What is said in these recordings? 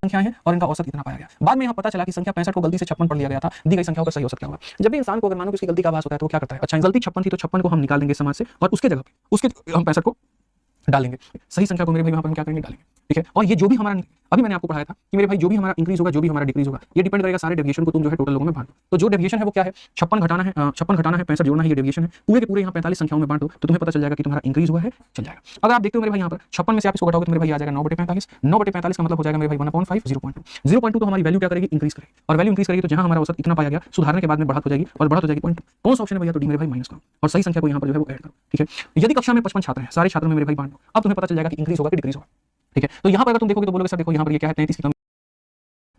संख्याएं हैं और इनका औसत इतना पाया गया। बाद में यहाँ पता चला कि संख्या 65 को गलती से 56 पढ़ लिया गया था, दी गई संख्याओं का सही औसत क्या होगा। जब भी इंसान को अगर मानो कि उसकी गलती का आभास होता है तो क्या करता है, अच्छा गलती 56 थी तो 56 को हम निकाल देंगे समाज से और उसके जगह पे उसके हम 65 को डालेंगे, सही संख्या को मेरे भाई वहां पर हम क्या करेंगे, डालेंगे। ठीक है, और ये जो भी हमारा अभी मैंने आपको पढ़ाया था कि मेरे भाई जो भी हमारा इंक्रीज होगा, जो भी हमारा डिक्रीज होगा, ये डिपेंड करेगा सारे डेविएशन को तुम जो है टोटल लोगों में बांट दो। तो जो डेविएशन है वो क्या है, 56 घटाना है 65 जोड़ना है, ये डेविएशन है। पूरे के पूरे यहाँ 45 संख्याओं में बांट दो तो तुम्हें पता चल जाएगा कि तुम्हारा इंक्रीज हुआ है, चल जाएगा। अगर आप देखते हो मेरे भाई यहाँ पर 56 में से आप इसको घटाओगे तो मेरे भाई आ जाएगा 9/45। 9/45 का मतलब हो जाएगा मेरे भाई 1/5, 0.2। 0.2 तो हमारी वैल्यू क्या करेगी, इंक्रीज करेगी, और वैल्यू इंक्रीज करेगी तो जहां हमारा औसत इतना पाया गया सुधारने के बाद में बढ़त हो जाएगी और बढ़त हो जाएगी 0.2। कौन सा ऑप्शन है भैया, तो डी मेरे भाई माइनस करो और सही संख्या को यहाँ पर जो है वो ऐड करो। ठीक है, यदि कक्षा में 55 छात्र हैं, सारे छात्रों में मेरे भाई बांट दो, अब तुम्हें पता चल जाएगा कि इंक्रीज होगा कि डिक्रीज होगा। ठीक है, तो यहाँ पर अगर तुम देखोगे तो बोलोगे सर देखो यहाँ पर ये क्या है, 33 की कमी,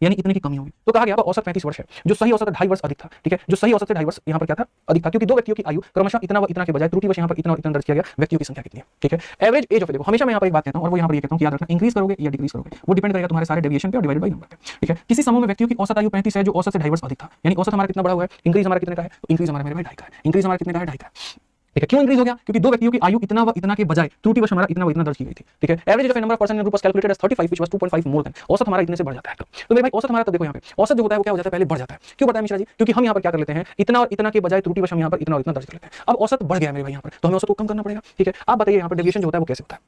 यानी इतने की कमी होगी। तो कहा गया औसत 35 वर्ष है, जो सही औसत 2.5 वर्ष अधिक था। ठीक है, जो सही औसत से 2.5 वर्ष यहाँ पर क्या था, अधिक था, क्योंकि दो व्यक्तियों की आयु क्रमशः इतना व इतना के बजाय त्रुटिवश यहाँ पर इतना और इतना दर्ज किया गया। व्यक्तियों की संख्या कितनी है। ठीक है, एवरेज एज ऑफ, देखो हमेशा मैं यहाँ पर एक बात कहता हूँ और वो यहाँ पर ये कहता हूँ कि याद रखना, इंक्रीज करोगे या डिक्रीज करोगे वो डिपेंड करेगा तुम्हारे सारे डेविएशन पे और डिवाइडेड बाय नंबर पे। ठीक है, किसी समूह में व्यक्तियों की औसत आयु 35 है जो औसत से 2.5 वर्ष अधिक था, यानी औसत हमारा कितना बड़ा हुआ है, इंक्रीज हमारा कितने का है, तो इंक्रीज हमारा मेरे भाई 2.5 का है। इंक्रीज हमारा कितने का है, 2.5 का है। ठीक है, क्यों इंक्रीज हो गया, क्योंकि दो व्यक्तियों की आयु इतना व इतना के बजाय त्रुटिवश हमारा इतना व इतना दर्ज की गई थी। ठीक है, average of number of person in group was calculated as 35 which was 2.5 more than, औसत हमारा इतने से बढ़ जाता है। तो मेरे भाई औसत हमारा, तो देखो यहाँ पे औसत जो होता है वो क्या हो जाता है, पहले बढ़ जाता है। क्यों बढ़ता है मिश्रा जी, क्योंकि हम यहाँ पर क्या कर लेते हैं, इतना और इतना के बजाय त्रुटिवश हम यहाँ पर इतना और इतना दर्ज कर लेते हैं। अब औसत बढ़ गया मेरे भाई यहाँ पर, तो हमें औसत को कम करना पड़ेगा। ठीक है, आप बताइए यहाँ पर डेविएशन जो होता है वो कैसे होता है।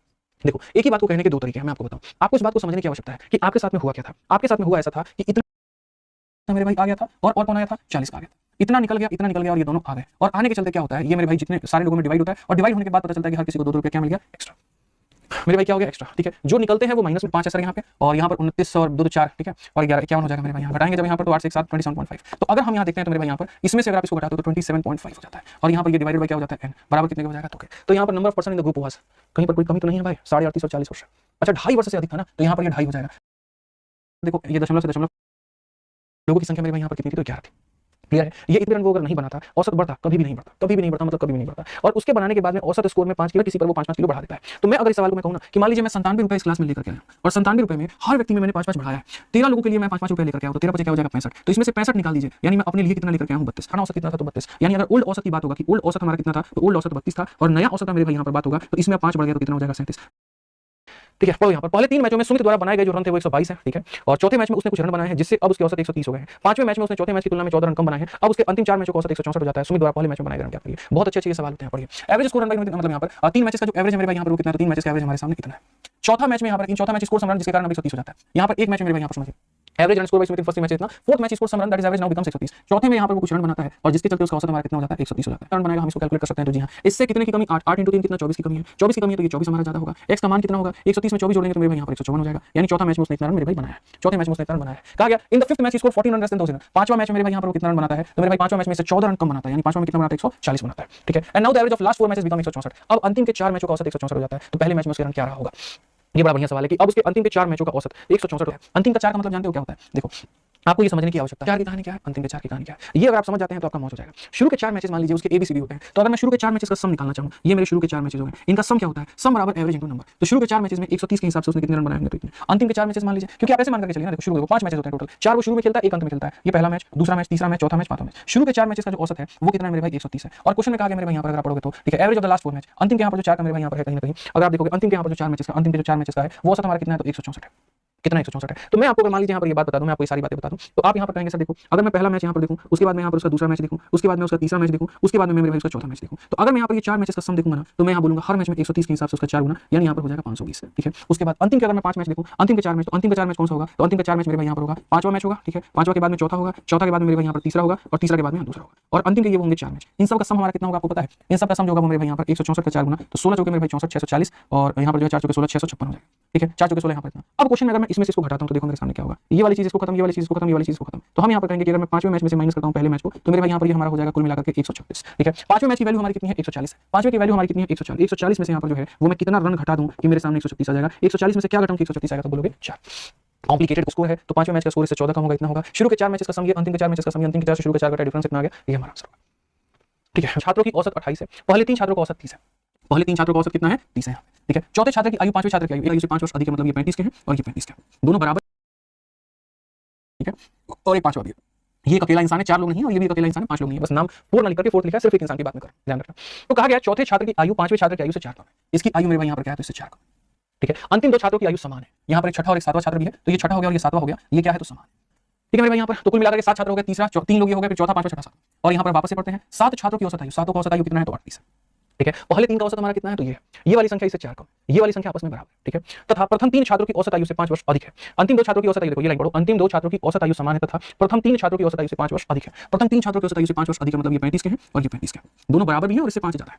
देखो एक ही बात को कहने के दो तरीके हैं, मैं आपको बताऊं, आपको इस बात को समझने की आवश्यकता है कि आपके साथ में हुआ क्या था। आपके साथ में हुआ ऐसा था कि इतना मेरे भाई आ गया था और कौन आया था, 40 का आ गया था, इतना निकल गया और ये दोनों आ गए, और आने के चलते क्या होता है, ये मेरे भाई जितने सारे लोगों में डिवाइड होता है और डिवाइड होने के बाद पता चलता है कि हर किसी को 2-2 रुपए क्या मिल गया एक्स्ट्रा। मेरे भाई क्या हो गया, एक्स्ट्रा। ठीक है, जो निकलते हैं वो माइनस में 5 है सर यहाँ पे, और यहाँ पर 29 और 2 तो 4। ठीक है, और 11 51 हो जाएगा मेरे भाई यहाँ घटाएंगे जब यहाँ पर, तो 8 से 7 27.5। तो अगर हम यहाँ देखते हैं तो मेरे भाई यहाँ पर इसमें से अगर आप इसको घटाते हो तो 27.5 हो जाता है, और यहाँ पर ये डिवाइडेड बाय क्या हो जाता है, n बराबर कितने का हो जाएगा, तो यहाँ पर number of person in the group was, कहीं पर कोई कमी तो नहीं है भाई, 38.5 और 40 वर्ष। अच्छा 2.5 वर्ष से अधिक था ना, तो यहाँ पर ये 2.5 हो जाएगा। देखो ये दशमलव से दशमलव लोगों की संख्या मेरे भाई यहाँ पर कितनी थी, तो 11 थी। क्लियर है, ये इक्विवेलेंट वो अगर नहीं बना था, औसत बढ़ता कभी भी नहीं बढ़ता, मतलब कभी भी नहीं बढ़ता। और उसके बनाने के बाद में औसत स्कोर में 5 किलो, किसी पर वो 5-5 किलो बढ़ा देता है। तो मैं अगर इस सवाल को मैं कहूँ ना कि मान लीजिए मैं 97 रुपए इस क्लास में लेकर के आया और 97 रुपए में हर व्यक्ति में मैंने 5-5 बढ़ाया है, 13 लोगों के लिए मैं 5-5 रुपए लेकर के आया, तो 13 बचे क्या हो जाएगा, 65। तो इसमें से 65 निकाल दीजिए, यानी मैं अपने लिए कितना लेकर के आया हूँ, 32। औसत कितना था, तो 32। यानी अगर ओल्ड औसत की बात होगा कि ओल्ड औसत हमारा कितना था, तो ओल्ड औसत 32 था, और नया औसत मेरे भाई यहाँ पर बात होगा तो इसमें 5 बढ़ गया तो कितना हो जाएगा, 37। ठीक है, पढ़ो यहाँ पर पहले 3 मैचों में सुमित द्वारा बनाए गए जो रन थे वो 122 है। ठीक है, और चौथे मैच में उसने कुछ रन बनाए हैं जिससे अब उसके औसत 130 हो गए हैं। पांचवें मैच में उसने चौथे मैच की तुलना में 14 रन कम बनाए हैं, अब उसके अंतिम 4 मैचों का औसत 164 हो जाता है। सुमित द्वारा पहले मैच में बनाए गए रन क्या करिए, बहुत अच्छे सवाल होते हैं, पढ़िए। एवरेज स्कोर रन मतलब यहाँ पर 3 मैचेस का जो एवरेज मेरे भाई यहाँ पर वो कितना है, 3 मैचेस का एवरेज हमारे सामने इतना है। चौथा मैच में यहाँ पर चौथा मैच स्कोर समरन जिसके कारण 130 हो जाता है। यहाँ पर एक मैच में मेरे भाई यहाँ पर समझिए average run score by Smith in first match इतना, fourth match score some run that is average now becomes 130। चौथे में यहाँ पर वो कुछ रन बनाता है और जिसके चलते उसका औसत हमारा कितना हो जाता है, 130 हो जाता है। रन बनाएगा, हम इसको कैलकुलेट कर सकते हैं। तो जी हां, इससे कितने की कमी, 8 8 × 3 कितना, 24 की कमी है। 24 की कमी है तो ये 24 हमारा ज्यादा होगा। x का मान कितना होगा, 130 में 24 जोड़ेंगे तो मेरे भाई यहाँ पर 154 हो जाएगा। यानी चौथा मैच में उसने इतना रन मेरे भाई बनाया है, चौथे मैच में उसने इतना रन बनाया है। कहा गया in the fifth match score 14 run less than 1000। पांचवा मैच में मेरे भाई यहाँ पर वो कितना रन बनाता है, तो मेरे भाई पांचवा मैच में से 14 रन कम बनाता है, यानी पांचवा में कितना बनाता है, 140 बनाता है। ठीक है, and now the average of last 4 matches become 164। अब अंतिम के 4 मैचों का औसत 164 हो जाता है। तो पहले मैच में उसके रन क्या रहा होगा, ये बड़ा बढ़िया सवाल है कि अब उसके अंतिम के 4 मैचों का औसत 164 है। अंतिम का 4 का मतलब जानते हो क्या होता है, देखो आपको ये समझने की आवश्यकता है 4 की कहानी क्या है, अंतिम के 4 की कहानी क्या है, ये अगर आप समझ जाते हैं तो आपका मौज हो जाएगा। शुरू के 4 मैचेस मान लीजिए उसके एबीसीडी होते हैं, तो अगर मैं शुरू के 4 मैचेस का सम निकालना चाहूं, ये मेरे शुरू के 4 मैचेस हो गए, इनका सम क्या होता है, सम बराबर एवरेज इनटू नंबर। तो शुरू के 4 मैचेस में 130 के हिसाब से उसने कितने रन बनाए होंगे, तो इतने। अंतिम के 4 मैचेस मान लीजिए, क्योंकि आप ऐसे मान करके चलिए ना, देखो शुरू के 5 मैचेस होते हैं टोटल, 4 वो शुरू में खेलता है, एक अंत में खेलता है। ये पहला मैच, दूसरा मैच, तीसरा मैच, चौथा मैच, पांचवा मैच। शुरू के 4 मैचेस का जो औसत है वो कितना है मेरे भाई, 130 है। और क्वेश्चन में कहा गया मेरे भाई यहाँ पर अगर आप पढ़ोगे तो ठीक है, average of the last 4 match, अंतिम के यहाँ पर जो 4 का मेरे भाई यहाँ पर है कहीं ना कहीं, अगर आप देखोगे अंतिम के यहाँ पर जो 4 मैचेस का, अंतिम के जो 4 मैचेस का है वो औसत हमारा कितना है, तो 164 है। कितना 164 है। तो मैं आपको मान लीजिए यहाँ पर ये बात बता दूं, मैं आपको ये सारी बातें बता दूं, तो आप यहाँ पर कहेंगे सर देखो अगर मैं पहला मैच यहाँ पर देखूं, उसके बाद मैं यहाँ पर उसका दूसरा मैच देखूं, उसके बाद मैं उसका तीसरा मैच देखूं, उसके बाद में मेरे भाई उसका चौथा मैच देखूं, तो अगर मैं यहाँ पर ये 4 मैचेस का सम देखूंगा ना, तो मैं यहाँ बोलूंगा हर मैच में 130 के हिसाब से उसका 4 गुना, यानी यहाँ पर हो जाएगा 520। ठीक है, उसके बाद अंतिम के अगर मैं 5 मैच देखूं, अंतिम के 4 मैच, तो अंतिम का 4 मैच कौन सा होगा, तो अंतिम का 4 मैच मेरे भाई यहाँ पर होगा पांचवा मैच होगा। ठीक है, पांचवा के बाद में चौथा होगा, चौथा के बाद में मेरे भाई यहाँ पर तीसरा होगा, और तीसरा के बाद में दूसरा होगा, और अंतिम के ये होंगे 4 मैच। इन सब का सम हमारा कितना होगा आपको पता है, इन सब का सम जो होगा मेरे भाई यहाँ पर 164 का 4 गुना, तो 16 चौके मेरे भाई 64 640, और यहाँ पर जो है 4 चौके 16 656 हो जाएगा। ठीक है, 4 चौके 16 यहाँ पर इतना। अब क्वेश्चन में अगर मैं इसमें से इसको घटाता हूं तो देखो मेरे सामने क्या होगा, ये वाली चीज इसको खत्म, ये वाली चीज इसको खत्म, ये वाली चीज इसको खत्म। तो हम यहाँ पर कहेंगे कि अगर मैं 5वें मैच में से माइनस करता हूं पहले मैच को, तो मेरे भाई यहाँ पर ये हमारा हो जाएगा कुल मिलाकर के 136। ठीक है, 5वें मैच की वैल्यू हमारी कितनी है, 140 है। 5वें की वैल्यू हमारी कितनी है, 140। 140 में से यहाँ पर जो है वो मैं कितना रन घटा दूं कि मेरे सामने 136 आ जाएगा। 140 में से क्या घटाऊं कि 136 आएगा, तो बोलोगे 4। कॉम्प्लिकेटेड स्कोर है, तो 5वें मैच का स्कोर इससे 14 कम होगा, इतना होगा। शुरू के 4 मैचेस का सम, ये अंतिम के 4 मैचेस का सम, अंतिम के 4 से शुरू के 4 का डिफरेंस इतना आ गया, ये हमारा आंसर होगा। ठीक है, छात्रों की औसत 28 है, पहले 3 छात्रों का औसत 30 है। पहले 3 छात्रों का औसत कितना है, 30 है। ठीक है, चौथे छात्र की आयु, पांचवें छात्र की आयु, एक आयु से 5 वर्ष अधिक है, मतलब ये 35 के हैं और ये 35 के हैं, दोनों बराबर। ठीक है, और एक पांचवा भी है, ये एक अकेला इंसान है, 4 लोग नहीं है, और ये भी एक अकेला इंसान है, 5 लोग नहीं है, बस नाम फोर ना लिख करके फोर्थ लिखा है, सिर्फ एक इंसान की बात में कर ध्यान रखना। तो कहा गया चौथे छात्र की आयु 5वें छात्र की आयु से 4 कम है, इसकी आयु मेरे भाई यहाँ पर क्या है, तो इससे 4 कम। ठीक है, अंतिम दो छात्रों की आयु समान है, यहाँ पर एक छठा और एक सातवां छात्र भी है, तो ये छठा हो गया और ये सातवां हो गया, ये क्या है तो समान है। ठीक है मेरे भाई, यहाँ पर तो कुल मिलाकर के 7 छात्र हो गए, तीसरा 3 लोग ये हो गए, फिर चौथा, पांचवा, छठा, सातवां। और यहाँ पर वापस से पढ़ते हैं 7 छात्रों की औसत आयु, 7 का औसत आयु कितना है तो 38 है। ठीक है, पहले 3 का औसत हमारा कितना है तो ये है, ये वाली संख्या इससे 4 कम, ये वाली संख्या आपस में बराबर है। ठीक है, तथा प्रथम 3 छात्रों की औसत आयु से 5 वर्ष अधिक है। अंतिम 2 छात्रों की औसत आयु, देखो ये लाइन पढ़ो, अंतिम 2 छात्रों की औसत आयु समान है तथा प्रथम 3 छात्रों की औसत आयु से 5 वर्ष अधिक है। प्रथम 3 छात्रों की औसत आयु से 5 वर्ष अधिक है, मतलब ये 35 के हैं और ये 35 के हैं, दोनों बराबर भी हैं और इससे 5 ज्यादा है।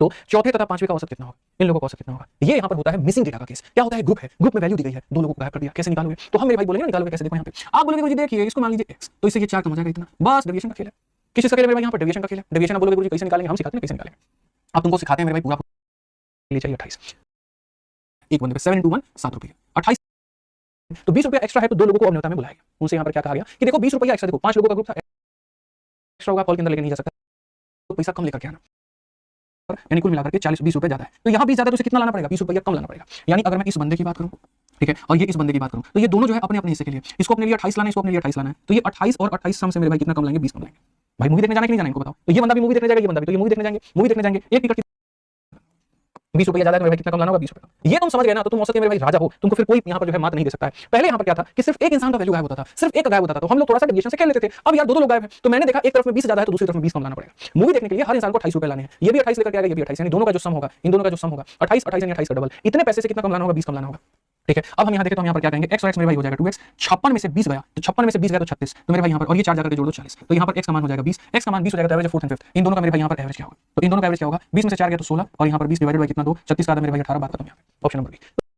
तो चौथे तथा पांचवे का औसत कितना होगा, इन लोगों का औसत कितना होगा। ये यहाँ पर होता है मिसिंग डेटा का केस। क्या होता है, ग्रुप है, ग्रुप में वैल्यू दी गई है, 2 लोगों को गायब कर दिया, कैसे निकालोगे, तो हम मेरे भाई बोलेंगे निकालोगे कैसे, देखो यहाँ पे आप बोलोगे गुरुजी देखिए इसको मान लीजिए x, तो इससे ये 4 कम हो जाएगा इतना, बस डेविएशन का खेल है। किस चीज का खेल है मेरे भाई, यहाँ पर डेविएशन का खेल है। डेविएशन आप बोलोगे गुरुजी कैसे निकालेंगे, हम सिखाते हैं कैसे निकालेंगे, आप तुमको सिखाते हैं मेरे भाई, पूरा ले चाहिए 28, एक बंदे पे 7 into 1 7 रुपये, 28 तो 20 रुपया एक्स्ट्रा है, तो 2 लोगों को अब न्योता में बुलाया गया। उनसे यहाँ पर क्या कहा गया कि देखो 20 रुपया एक्स्ट्रा, देखो 5 लोगों का ग्रुप था, एक्स्ट्रा होगा, कॉल के अंदर लेके नहीं जा सकता, तो पैसा कम लेकर के आना, यानी कुल मिलाकर के 40-20 रुपए ज्यादा है, तो यहाँ 20 ज्यादा, तो उसे कितना लाना पड़ेगा, 20 रुपया कम लाना पड़ेगा। यानी अगर मैं इस बंदे की बात करूँ, ठीक है, और ये इस बंदे की बात करूँ, तो ये दोनों जो है अपने अपने हिस्से के लिए, इसको अपने लिए 28 लाना है, इसको अपने लिए 28 लाना है, तो ये 28 और 28 सम से मेरे भाई कितना कम लाएंगे, 20 कम लाएंगे। भाई मूवी देखने जाना कि नहीं जाना इनको बताओ, तो ये बंदा भी मूवी देखने जाएगा, ये बंदा भी, तो ये मूवी देखने जाएंगे, एक टिकट 20 रुपया ज्यादा है, मेरे भाई कितना कम लाना होगा, 20 रुपया। ये तुम समझ गए ना, तो तुम औसत के मेरे भाई राजा हो, तुमको फिर कोई यहाँ पर जो है मात नहीं दे सकता है। पहले यहाँ पर क्या था कि सिर्फ एक इंसान का वैल्यू गायब होता था, सिर्फ एक गायब होता था, तो हम लोग थोड़ा सा डेविएशन से खेल लेते थे। अब यार दो लोग गायब है, तो मैंने देखा एक तरफ में 20 ज्यादा है, तो दूसरी तरफ में 20 कम लाना पड़ेगा। मूवी देखने के लिए हर इंसान को 28 रुपए लाने हैं, ये भी 28 लेकर के आएगा, ये भी 28, यानी दोनों का जो सम होगा, इन दोनों का जो सम होगा 28 28 यानी 28 का डबल, इतने पैसे से कितना कम लाना होगा, 20 कम लाना होगा। ठीक है, अब हम यहाँ देखें तो हम यहाँ पर क्या कहेंगे, x और x मेरे भाई हो जाएगा 2x, 56 में से 20 गया, तो 56 में से 20 गया तो 36, तो मेरे भाई यहाँ पर, और ये 4 जाकर के जोड़ दो 40, तो यहाँ पर x का मान हो जाएगा 20, x का मान 20 हो जाएगा, तो एवरेज 4th एंड 5th, इन दोनों का मेरे भाई यहाँ पर एवरेज क्या होगा, तो इन दोनों का एवरेज क्या होगा, 20 में से 4 गया तो 16, और यहाँ पर 20 डिवाइडेड बाय कितना 2, 36 का मेरे भाई 18, बात खत्म। यहाँ पे ऑप्शन नंबर बी।